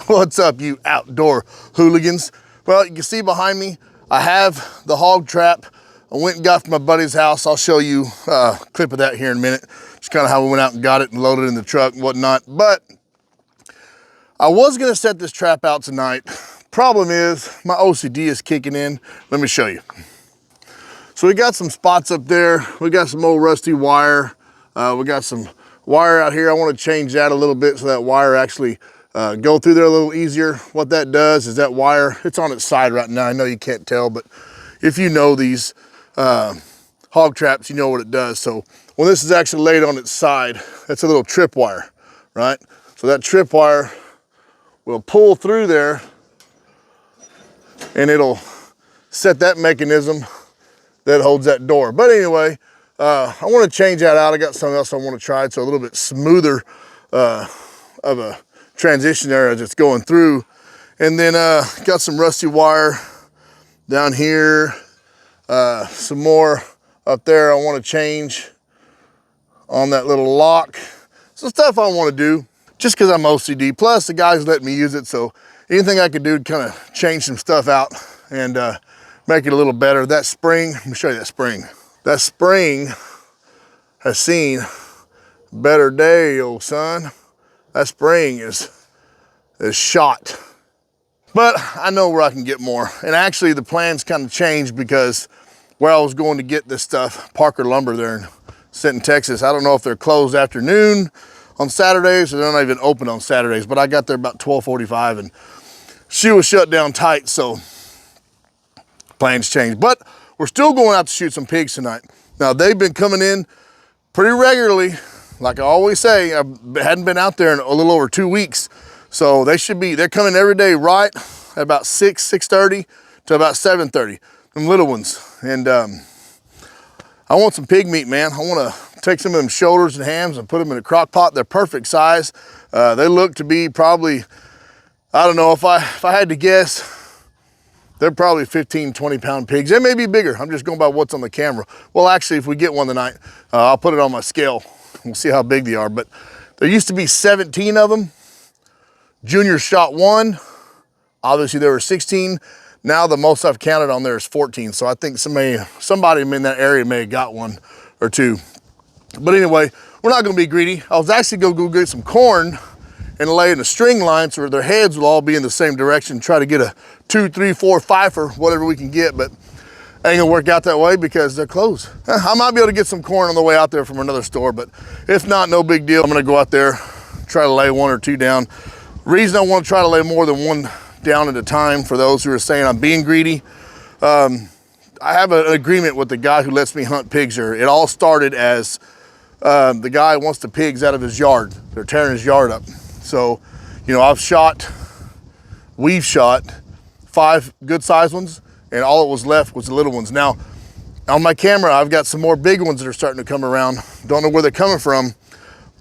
What's up, you outdoor hooligans? Well, you can see behind me, I have the hog trap. I went and got from my buddy's house. I'll show you a clip of that here in a minute. Just kind of how we went out and got it and loaded it in the truck and whatnot. But I was gonna set this trap out tonight. Problem is, my OCD is kicking in. Let me show you. So we got some spots up there. We got some old rusty wire. We got some wire out here. I want to change that a little bit so that wire actually go through there a little easier. What that does is that wire, it's on its side right now. I know you can't tell, but if you know these hog traps, you know what it does. So when this is actually laid on its side, that's a little trip wire, right? So that trip wire will pull through there and it'll set that mechanism that holds that door. But anyway, I want to change that out. I got something else I want to try. It's a little bit smoother of a transition there as it's going through. And then got some rusty wire down here, some more up there I want to change on that little lock. Some stuff I want to do just because I'm OCD. Plus the guys let me use it, so anything I could do to kind of change some stuff out and make it a little better. That spring, let me show you that spring. That spring has seen better day, old son. That spring is shot. But I know where I can get more. And actually the plans kind of changed because where I was going to get this stuff, Parker Lumber there in Sinton, Texas, I don't know if they're closed afternoon on Saturdays or they're not even open on Saturdays, but I got there about 12:45 and she was shut down tight, so plans changed. But we're still going out to shoot some pigs tonight. Now they've been coming in pretty regularly. Like I always say, I hadn't been out there in a little over 2 weeks. So they're coming every day right at about 6:30 to about 7:30, them little ones. And I want some pig meat, man. I want to take some of them shoulders and hams and put them in a crock pot. They're perfect size. They look to be probably, I don't know, if I had to guess, they're probably 15, 20 pound pigs. They may be bigger. I'm just going by what's on the camera. Well, actually, if we get one tonight, I'll put it on my scale. We'll see how big they are. But there used to be 17 of them. Junior shot one. Obviously, there were 16. Now the most I've counted on there is 14. So I think somebody in that area may have got one or two. But anyway, we're not going to be greedy. I was actually going to go get some corn and lay in a string line so their heads will all be in the same direction. Try to get a 2, 3, 4, 5-er, whatever we can get, but ain't gonna work out that way because they're closed. I might be able to get some corn on the way out there from another store, but if not, no big deal. I'm gonna go out there, try to lay 1 or 2 down. Reason I want to try to lay more than 1 down at a time, for those who are saying I'm being greedy, I have an agreement with the guy who lets me hunt pigs here. It all started as the guy wants the pigs out of his yard. They're tearing his yard up. So, you know, we've shot 5 good sized ones, and all that was left was the little ones. Now, on my camera, I've got some more big ones that are starting to come around. Don't know where they're coming from,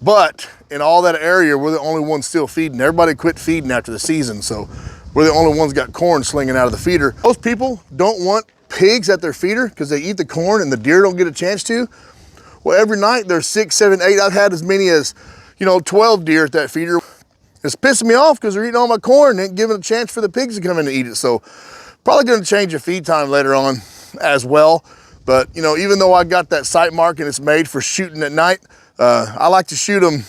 but in all that area, we're the only ones still feeding. Everybody quit feeding after the season, so we're the only ones got corn slinging out of the feeder. Most people don't want pigs at their feeder because they eat the corn and the deer don't get a chance to. Well, every night there's 6, 7, 8. I've had as many as, 12 deer at that feeder. It's pissing me off because they're eating all my corn and ain't giving a chance for the pigs to come in and eat it. So probably gonna change the feed time later on as well. But even though I got that Sightmark and it's made for shooting at night, I like to shoot them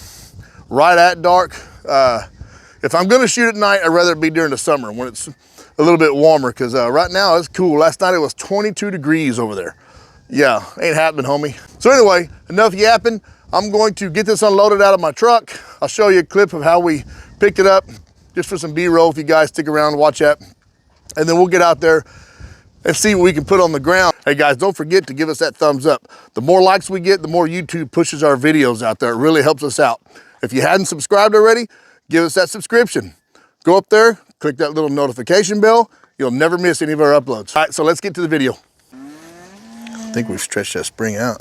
right at dark. If I'm gonna shoot at night, I'd rather it be during the summer when it's a little bit warmer, because right now it's cool. Last night it was 22 degrees over there. Yeah, ain't happening, homie. So anyway, enough yapping. I'm going to get this unloaded out of my truck. I'll show you a clip of how we picked it up, just for some B-roll if you guys stick around and watch that. And then we'll get out there and see what we can put on the ground. Hey guys, don't forget to give us that thumbs up. The more likes we get, the more YouTube pushes our videos out there. It really helps us out. If you hadn't subscribed already, give us that subscription. Go up there, click that little notification bell. You'll never miss any of our uploads. All right, so let's get to the video. I think we've stretched that spring out.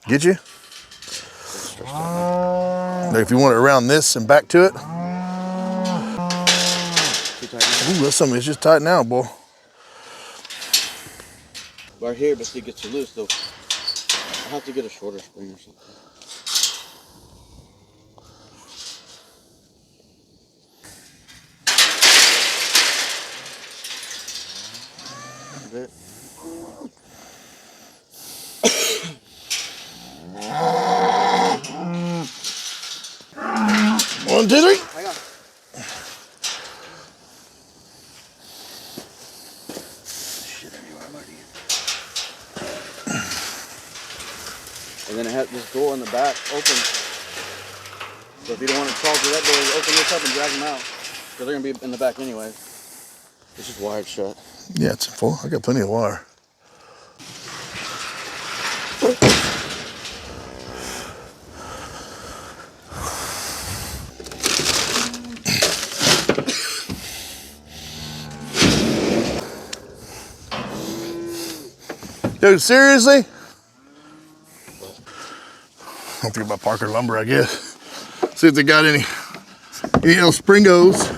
Get you? Now, if you want it around this and back to it. Ooh, that's something that's just tight now, boy. Right here, but it gets you loose though. I'll have to get a shorter spring or something. a bit. 1, 2, 3. Hang on. Shit everywhere, buddy. And then it has this door in the back open. So if you don't want to crawl through that door, you open this up and drag them out. Because they're going to be in the back anyway. It's just wired shut. Yeah, it's full. I got plenty of wire. Dude, seriously? Don't forget about Parker Lumber, I guess. See if they got any El Springos.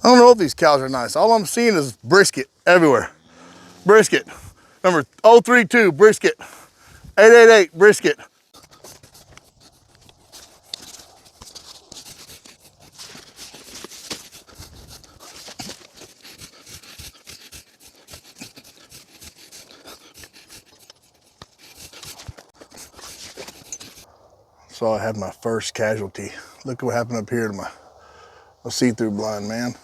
I don't know if these cows are nice. All I'm seeing is brisket everywhere. Brisket. Number 032, brisket. 888, brisket. So I had my first casualty. Look what happened up here to my see-through blind, man.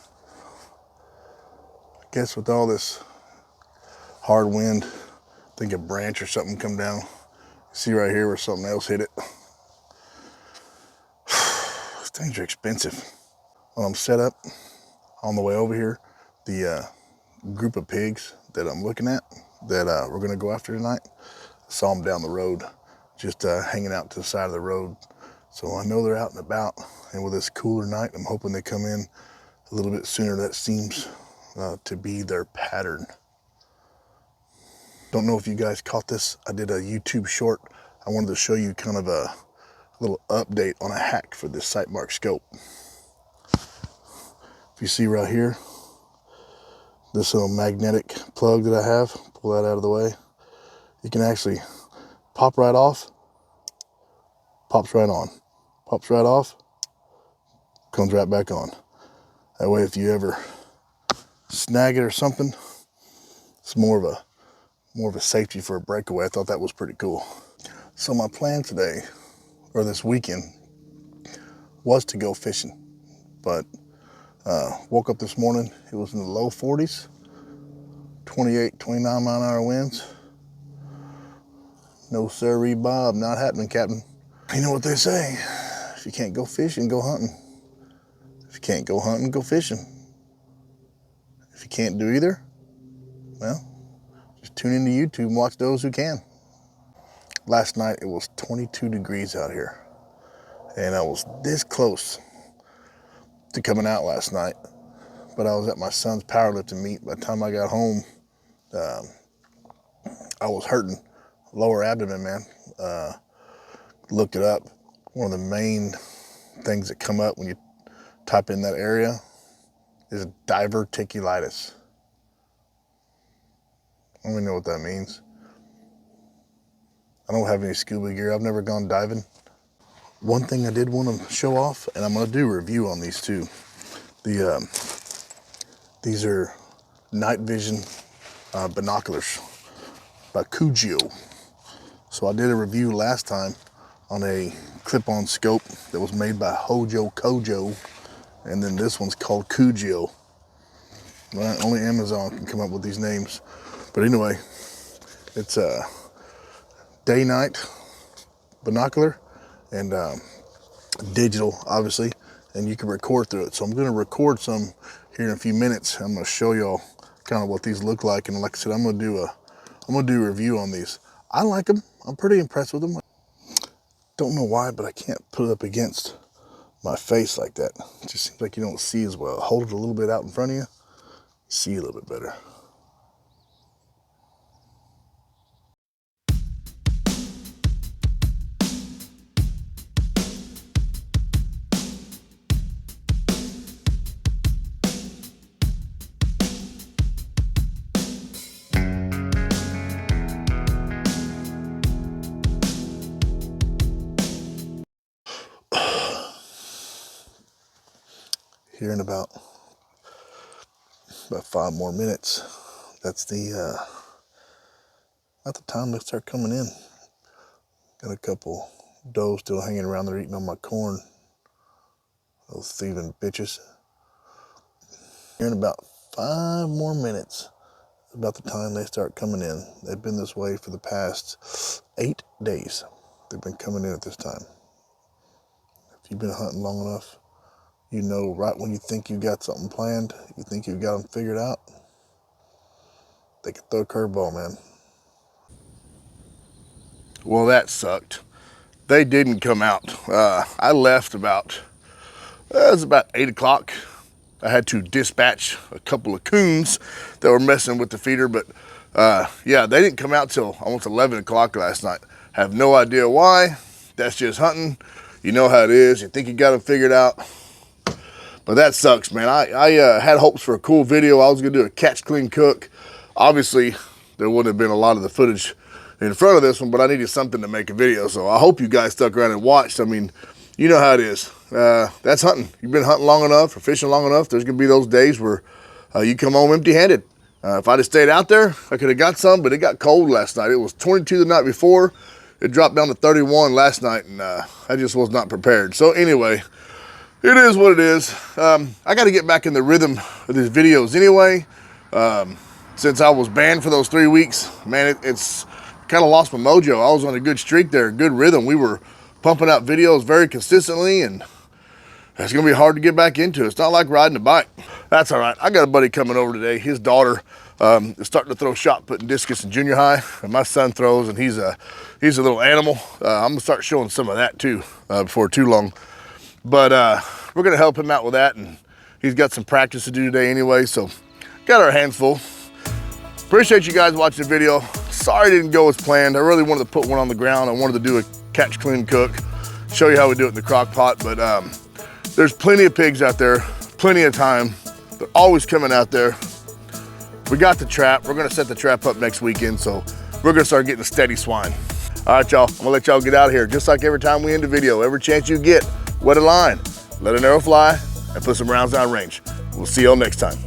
I guess with all this hard wind, I think a branch or something come down. See right here where something else hit it. These things are expensive. When I'm set up on the way over here, the group of pigs that I'm looking at that we're gonna go after tonight, I saw them down the road, just hanging out to the side of the road. So I know they're out and about, and with this cooler night, I'm hoping they come in a little bit sooner. That seems to be their pattern. Don't know if you guys caught this. I did a YouTube short. I wanted to show you kind of a little update on a hack for this Sightmark scope. If you see right here, this little magnetic plug that I have, pull that out of the way. You can actually pop right off, pops right on, pops right off, comes right back on. That way, if you ever snag it or something, it's more of a safety for a breakaway. I thought that was pretty cool. So my plan today, or this weekend, was to go fishing, but woke up this morning, it was in the low 40s, 28, 29 mile an hour winds. No sirree, Bob, not happening, Captain. You know what they say, if you can't go fishing, go hunting. If you can't go hunting, go fishing. If you can't do either, well, just tune into YouTube and watch those who can. Last night, it was 22 degrees out here, and I was this close to coming out last night, but I was at my son's powerlifting meet. By the time I got home, I was hurting, lower abdomen, man. Looked it up. One of the main things that come up when you type in that area is diverticulitis. I don't even know what that means. I don't have any scuba gear. I've never gone diving. One thing I did want to show off, and I'm going to do a review on these too. These are night vision binoculars by Kujio. So I did a review last time on a clip-on scope that was made by Hojo Kojo, and then this one's called Kujio. Right? Only Amazon can come up with these names. But anyway, it's a day-night binocular and digital, obviously, and you can record through it. So I'm going to record some here in a few minutes. I'm going to show y'all kind of what these look like, and like I said, I'm going to do a review on these. I like them. I'm pretty impressed with them. Don't know why, but I can't put it up against my face like that. It just seems like you don't see as well. Hold it a little bit out in front of you, see a little bit better. Here in about 5 more minutes, That's the, not the time they start coming in. Got a couple does still hanging around there eating on my corn. Those thieving bitches. Here in about 5 more minutes, about the time they start coming in. They've been this way for the past 8 days. They've been coming in at this time. If you've been hunting long enough, you know right when you think you got something planned, you think you've got them figured out, they can throw a curveball, man. Well, that sucked. They didn't come out. I left about, it was about 8 o'clock. I had to dispatch a couple of coons that were messing with the feeder, but yeah, they didn't come out till almost 11 o'clock last night. Have no idea why. That's just hunting. You know how it is. You think you got them figured out. But that sucks, man. I had hopes for a cool video. I was gonna do a catch, clean, cook. Obviously, there wouldn't have been a lot of the footage in front of this one, but I needed something to make a video. So I hope you guys stuck around and watched. I mean, you know how it is. That's hunting. You've been hunting long enough or fishing long enough, there's gonna be those days where you come home empty-handed. If I'd have stayed out there, I could have got some, but it got cold last night. It was 22 the night before. It dropped down to 31 last night, and I just was not prepared. So anyway, it is what it is. I got to get back in the rhythm of these videos anyway. Since I was banned for those 3 weeks, man, it's kind of lost my mojo. I was on a good streak there, good rhythm. We were pumping out videos very consistently, and it's gonna be hard to get back into. It's not like riding a bike. That's all right. I got a buddy coming over today. His daughter is starting to throw shot put and discus in junior high, and my son throws, and he's a little animal. I'm gonna start showing some of that too before too long. But we're gonna help him out with that, and he's got some practice to do today anyway, so got our hands full. Appreciate you guys watching the video. Sorry it didn't go as planned. I really wanted to put one on the ground. I wanted to do a catch, clean, cook, show you how we do it in the crock pot, but there's plenty of pigs out there, plenty of time. They're always coming out there. We got the trap. We're gonna set the trap up next weekend, so we're gonna start getting a steady swine. All right, y'all, I'm gonna let y'all get out of here. Just like every time we end a video, every chance you get, wet a line, let an arrow fly, and put some rounds down range. We'll see y'all next time.